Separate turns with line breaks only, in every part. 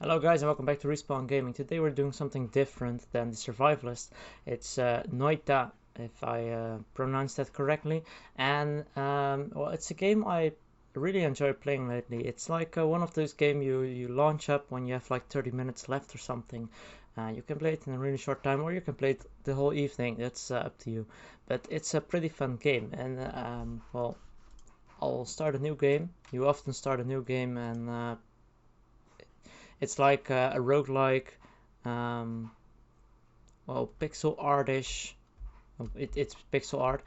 Hello guys and welcome back to Respawn Gaming. Today we're doing something different than the Survivalist. It's Noita, if I pronounced that correctly. And well, it's a game I really enjoy playing lately. It's like one of those games you launch up when you have like 30 minutes left or something. You can play it in a really short time, or you can play it the whole evening. That's up to you. But it's a pretty fun game. And well, I'll start a new game. You often start a new game and it's like a roguelike, um, well, pixel artish. It's pixel art,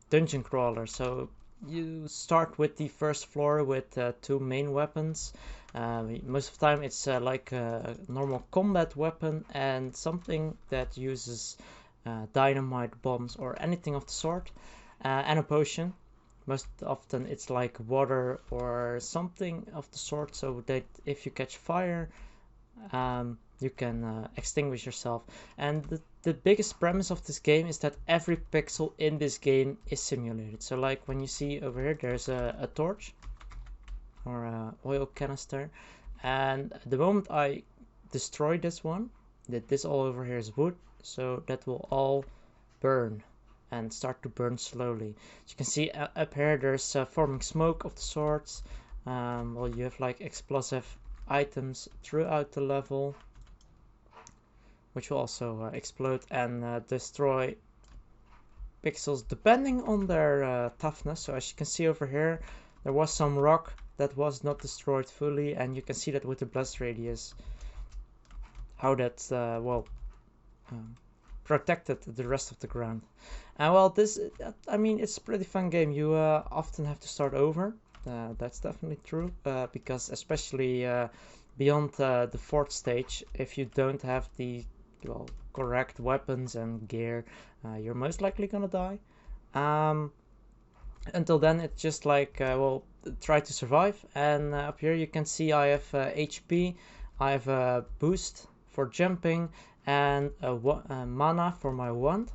dungeon crawler. So you start with the first floor with two main weapons. Most of the time, it's like a normal combat weapon and something that uses dynamite, bombs, or anything of the sort, and a potion. Most often it's like water or something of the sort, so that if you catch fire, you can extinguish yourself. And the biggest premise of this game is that every pixel in this game is simulated. So like when you see over here, there's a torch or a oil canister, and the moment I destroy this one, that this all over here is wood, so that will all burn and start to burn slowly. As you can see up here, there's forming smoke of the sorts. Well, you have like explosive items throughout the level, which will also explode and destroy pixels depending on their toughness. So as you can see over here, there was some rock that was not destroyed fully, and you can see that with the blast radius, how that protected the rest of the ground. And well, I mean, it's a pretty fun game. You often have to start over. That's definitely true, because especially beyond the fourth stage, if you don't have the correct weapons and gear, you're most likely gonna die. Until then, it's just like try to survive. And up here you can see I have HP, I have a boost for jumping, and mana for my wand.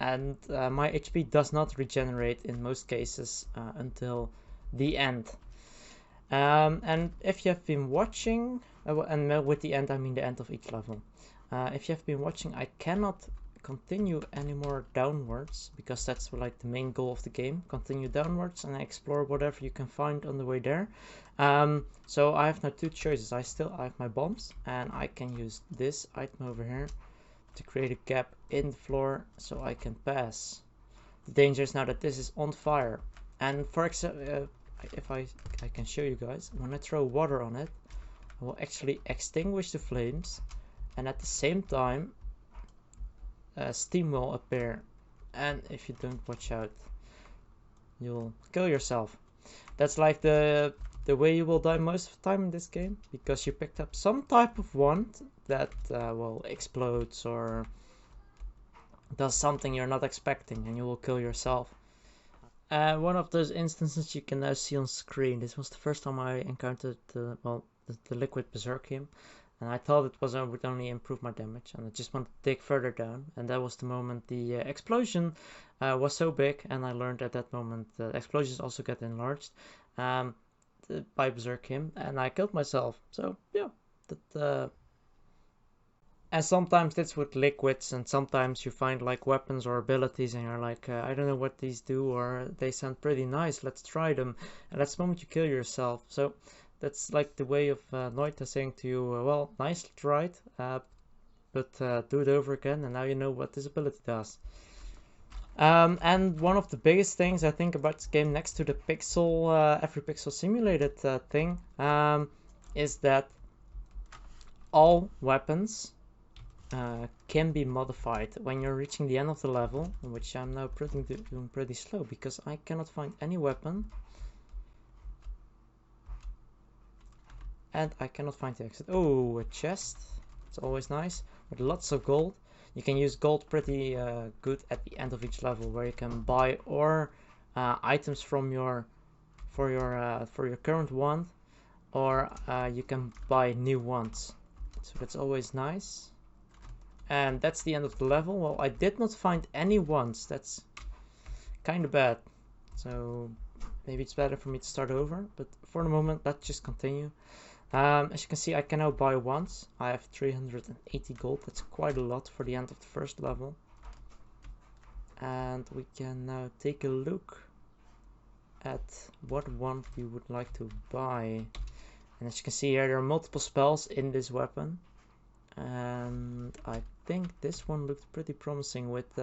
And my HP does not regenerate in most cases until the end. And if you have been watching, and with the end I mean the end of each level. If you have been watching, I cannot continue anymore downwards, because that's like the main goal of the game. Continue downwards and explore whatever you can find on the way there. So I have now two choices. I have my bombs, and I can use this item over here to create a gap in the floor so I can pass. The danger is now that this is on fire, and for example, if I can show you guys, when I throw water on it, I will actually extinguish the flames, and at the same time steam will appear, and if you don't watch out, you'll kill yourself. That's like the way you will die most of the time in this game, because you picked up some type of wand that explodes or does something you're not expecting, and you will kill yourself. One of those instances you can now see on screen. This was the first time I encountered the liquid berserk, and I thought it would only improve my damage, and I just wanted to dig further down, and that was the moment the explosion was so big, and I learned at that moment that explosions also get enlarged by berserk, and I killed myself. So yeah, and sometimes that's with liquids, and sometimes you find like weapons or abilities and you're like, I don't know what these do, or they sound pretty nice, let's try them, and that's the moment you kill yourself. So that's like the way of Noita saying to you, well, nicely tried, but do it over again, and now you know what this ability does. And one of the biggest things I think about this game, next to the pixel, every pixel simulated thing, is that all weapons can be modified when you're reaching the end of the level, which I'm now doing pretty slow because I cannot find any weapon, and I cannot find the exit. Oh, a chest. It's always nice with lots of gold. You can use gold pretty good at the end of each level, where you can buy or items from for your current wand, or you can buy new wands. So that's always nice. And that's the end of the level. Well, I did not find any wands. That's kind of bad. So maybe it's better for me to start over. But for the moment, let's just continue. As you can see, I can now buy once. I have 380 gold. That's quite a lot for the end of the first level. And we can now take a look at what one we would like to buy. And as you can see here, there are multiple spells in this weapon. And I think this one looked pretty promising with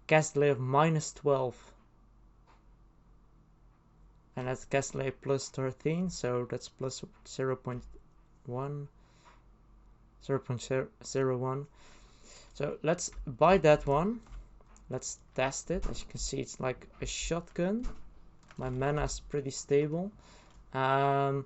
cast delay of -12. And that's cast delay plus 13, so that's plus 0.1, 0.01. So let's buy that one. Let's test it. As you can see, it's like a shotgun. My mana is pretty stable. So I'm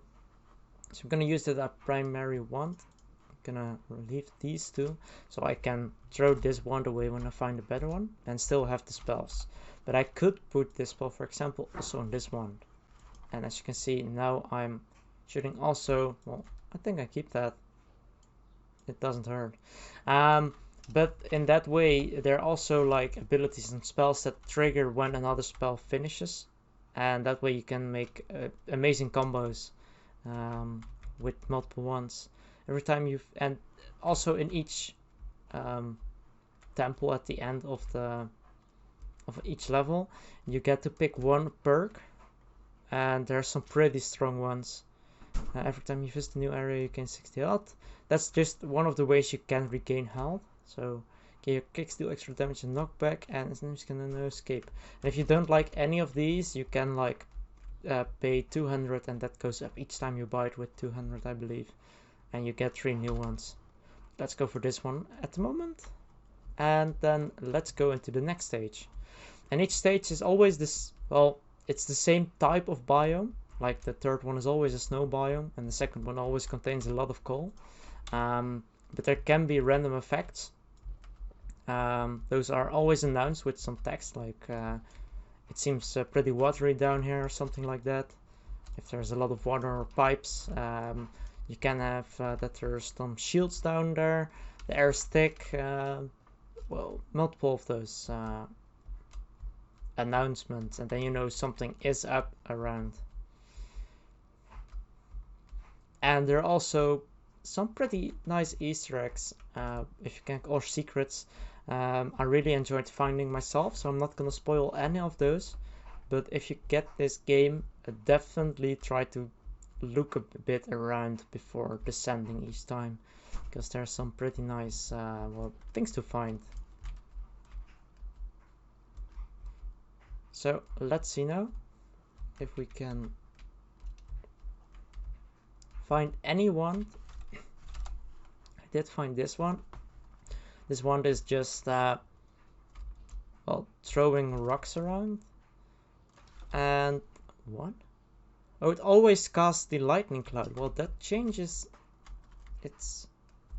gonna use that primary wand. I'm gonna leave these two so I can throw this wand away when I find a better one and still have the spells. But I could put this spell, for example, also on this wand. And as you can see, now I'm shooting also. Well, I think I keep that. It doesn't hurt. But in that way, there are also like abilities and spells that trigger when another spell finishes. And that way you can make amazing combos with multiple ones. Every time and also in each temple at the end of each level, you get to pick one perk. And there are some pretty strong ones. Every time you visit a new area, you gain 60 health. That's just one of the ways you can regain health. So, okay, your kicks do extra damage and knockback, and enemies can no escape. And if you don't like any of these, you can like pay 200, and that goes up each time you buy it with 200, I believe. And you get 3 new ones. Let's go for this one at the moment. And then let's go into the next stage. And each stage is always this, well, it's the same type of biome. Like the third one is always a snow biome, and the second one always contains a lot of coal. But there can be random effects. Those are always announced with some text, like it seems pretty watery down here or something like that. If there's a lot of water or pipes, you can have that there's some shields down there. The air is thick. Well, multiple of those announcements, and then you know something is up around. And there are also some pretty nice Easter eggs, if you can, or secrets. I really enjoyed finding myself, so I'm not gonna spoil any of those. But if you get this game, definitely try to look a bit around before descending each time, because there's some pretty nice well, things to find. So let's see now if we can find any wand. I did find this one. This wand is just well, throwing rocks around. And what? Oh, it always casts the lightning cloud. Well, that changes its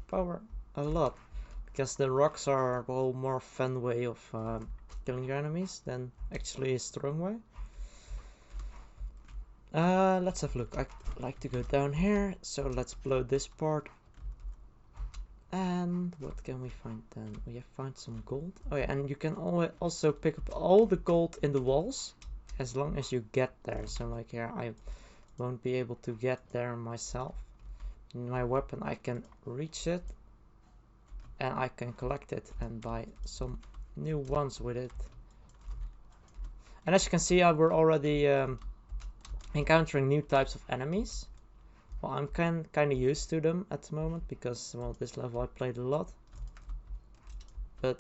power a lot, because the rocks are a well, more fun way of killing your enemies than actually a strong way. Let's have a look. I like to go down here, so let's blow this part. And what can we find then? We have found some gold. Oh yeah, and you can also pick up all the gold in the walls as long as you get there. So like here, I won't be able to get there myself. In my weapon, I can reach it, and I can collect it and buy some new ones with it. And as you can see, we're already encountering new types of enemies. Well, I'm kind of used to them at the moment, because well, this level I played a lot. But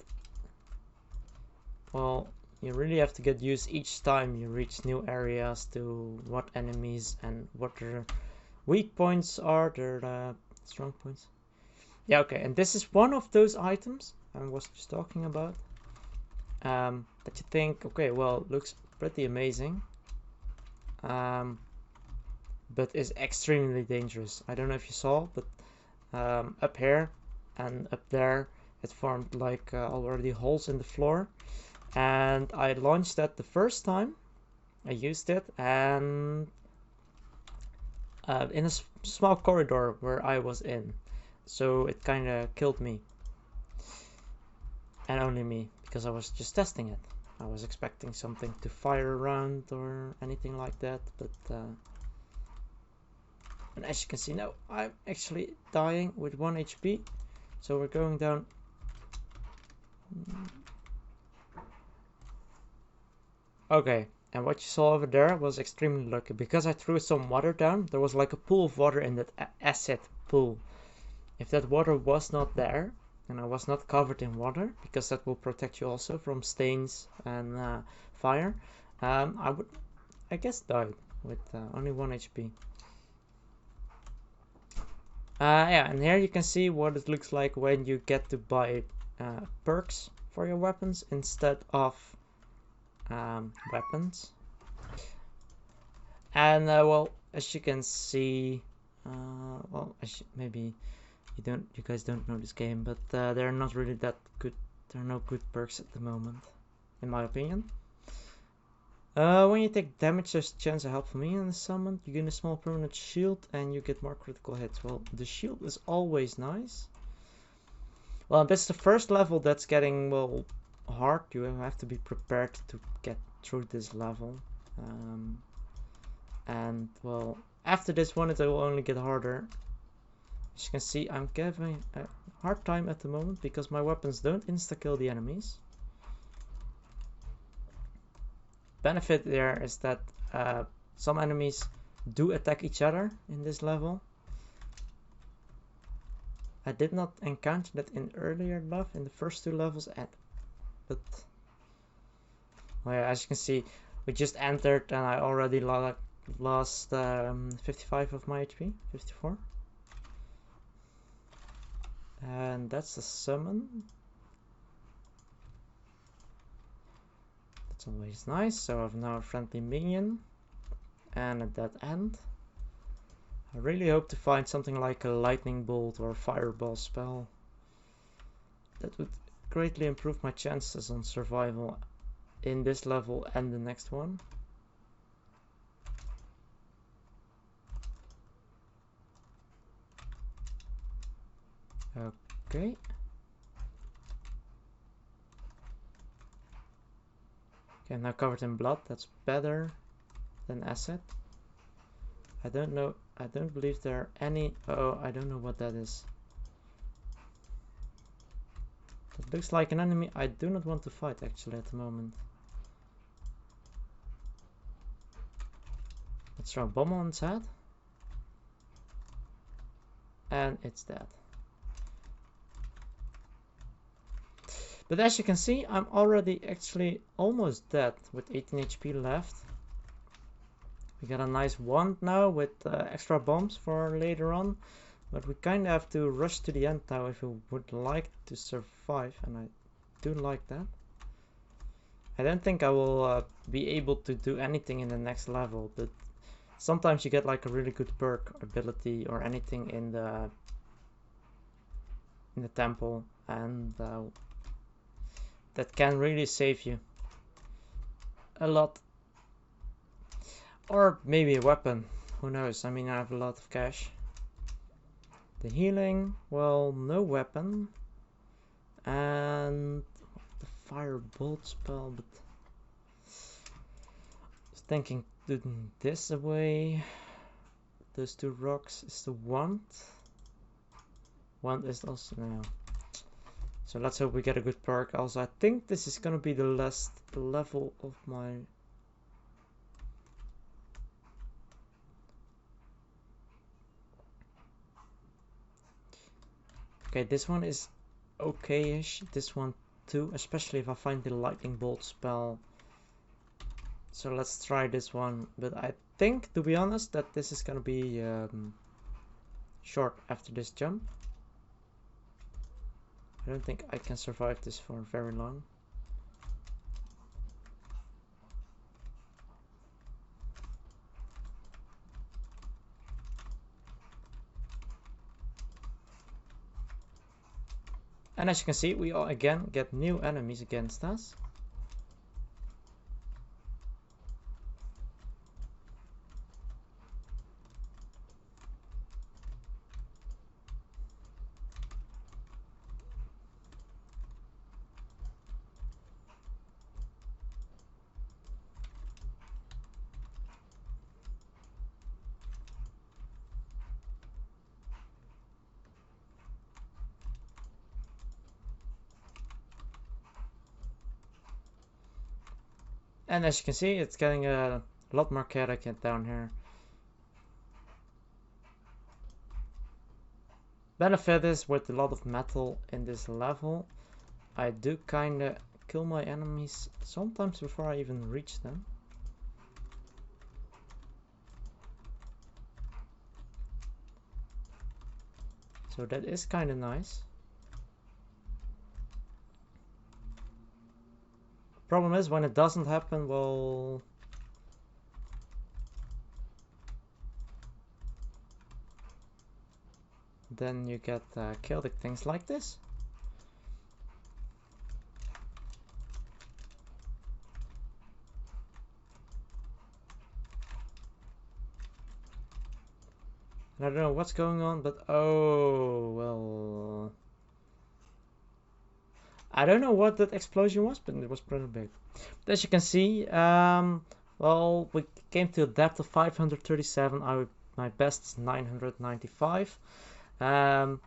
well, you really have to get used each time you reach new areas to what enemies and what their weak points are, their strong points. Yeah, okay, and this is one of those items I was just talking about. That you think, okay, well, looks pretty amazing. But is extremely dangerous. I don't know if you saw, but up here and up there, it formed like already holes in the floor. And I launched that the first time I used it, and in a small corridor where I was in. So it kind of killed me. And only me, because I was just testing it. I was expecting something to fire around or anything like that, but And as you can see now, I'm actually dying with 1 HP. So we're going down. Okay, and what you saw over there was extremely lucky. Because I threw some water down, there was like a pool of water in that acid pool. If that water was not there, and I was not covered in water, because that will protect you also from stains and fire, I would, I guess, died with only 1 HP. Yeah, and here you can see what it looks like when you get to buy perks for your weapons instead of weapons. And well, as you can see, well, maybe you guys don't know this game, but they're not really that good. There are no good perks at the moment, in my opinion. When you take damage, there's a chance of help from me in the summon. You gain a small permanent shield and you get more critical hits. Well, the shield is always nice. Well, this is the first level that's getting, well, hard. You have to be prepared to get through this level. And, well, after this one, it will only get harder. As you can see, I'm having a hard time at the moment because my weapons don't insta-kill the enemies. Benefit there is that some enemies do attack each other in this level. I did not encounter that in earlier level, in the first 2 levels, but well, yeah, as you can see, we just entered and I already lost 55 of my HP, 54. And that's the summon. That's always nice. So I have now a friendly minion and a dead end. I really hope to find something like a lightning bolt or a fireball spell. That would greatly improve my chances on survival in this level and the next one. Okay. Okay, now covered in blood. That's better than acid. I don't know. I don't believe there are any. Oh, I don't know what that is. That looks like an enemy I do not want to fight actually at the moment. Let's throw a bomb on its head. And it's dead. But as you can see, I'm already actually almost dead with 18 HP left. We got a nice wand now with extra bombs for later on. But we kind of have to rush to the end now if we would like to survive. And I do like that. I don't think I will be able to do anything in the next level. But sometimes you get like a really good perk ability or anything in the temple. And that can really save you a lot. Or maybe a weapon, who knows. I mean, I have a lot of cash. The healing, well, no weapon. And the firebolt spell, but I was thinking putting this away. Those 2 rocks is the wand. Wand is also now. So let's hope we get a good perk. Also, I think this is gonna be the last level of my. Okay, this one is okay-ish. This one too, especially if I find the lightning bolt spell. So let's try this one. But I think, to be honest, that this is gonna be short after this jump. I don't think I can survive this for very long. And as you can see, we all again get new enemies against us. And as you can see, it's getting a lot more chaotic down here. Benefit is with a lot of metal in this level, I do kinda kill my enemies sometimes before I even reach them. So that is kinda nice. Problem is, when it doesn't happen, well, then you get chaotic things like this. And I don't know what's going on, but oh, well, I don't know what that explosion was, but it was pretty big. But as you can see, well, we came to a depth of 537. My best is 995. And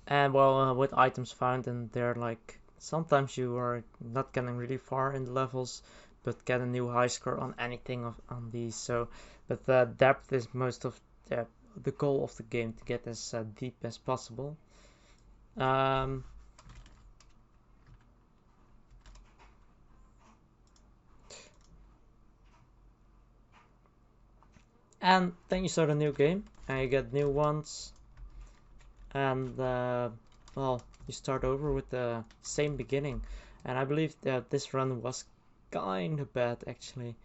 well, with items found, and they're like, sometimes you are not getting really far in the levels, but get a new high score on anything on these. So, but the depth is most of the goal of the game, to get as deep as possible. And then you start a new game, and you get new ones, and well, you start over with the same beginning. And I believe that this run was kind of bad, actually.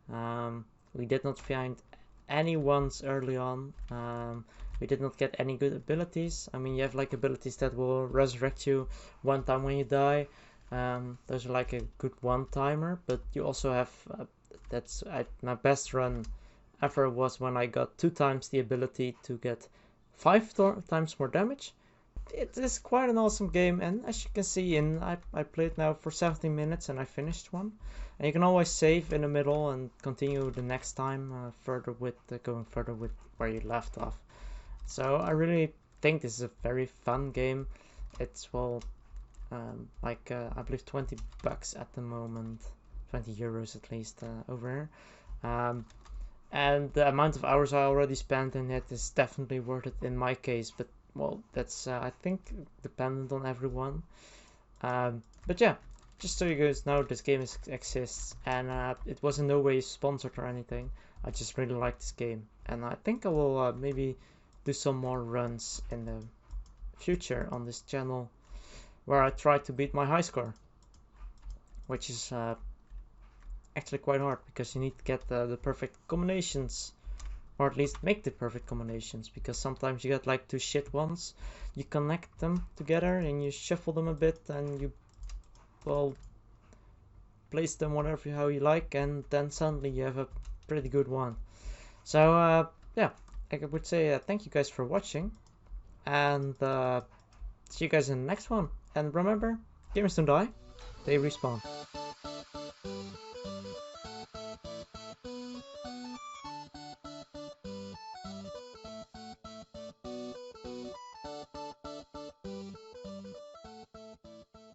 We did not find any ones early on. We did not get any good abilities. I mean, you have like abilities that will resurrect you one time when you die. Those are like a good one-timer, but you also have my best run ever was when I got 2 times the ability to get 5 times more damage. It is quite an awesome game, and as you can see, I played now for 17 minutes and I finished one. And you can always save in the middle and continue the next time going further with where you left off. So I really think this is a very fun game. It's I believe 20 bucks at the moment, 20 euros at least over here. And the amount of hours I already spent in it is definitely worth it in my case, but well, that's I think dependent on everyone. But yeah, just so you guys know, this game exists, and it was in no way sponsored or anything. I just really like this game, and I think I will maybe do some more runs in the future on this channel where I try to beat my high score, which is actually quite hard, because you need to get the perfect combinations, or at least make the perfect combinations, because sometimes you get like 2 shit ones, you connect them together and you shuffle them a bit and you, well, place them whatever how you like, and then suddenly you have a pretty good one. So yeah, I would say thank you guys for watching, and see you guys in the next one. And remember, gamers don't die, they respawn.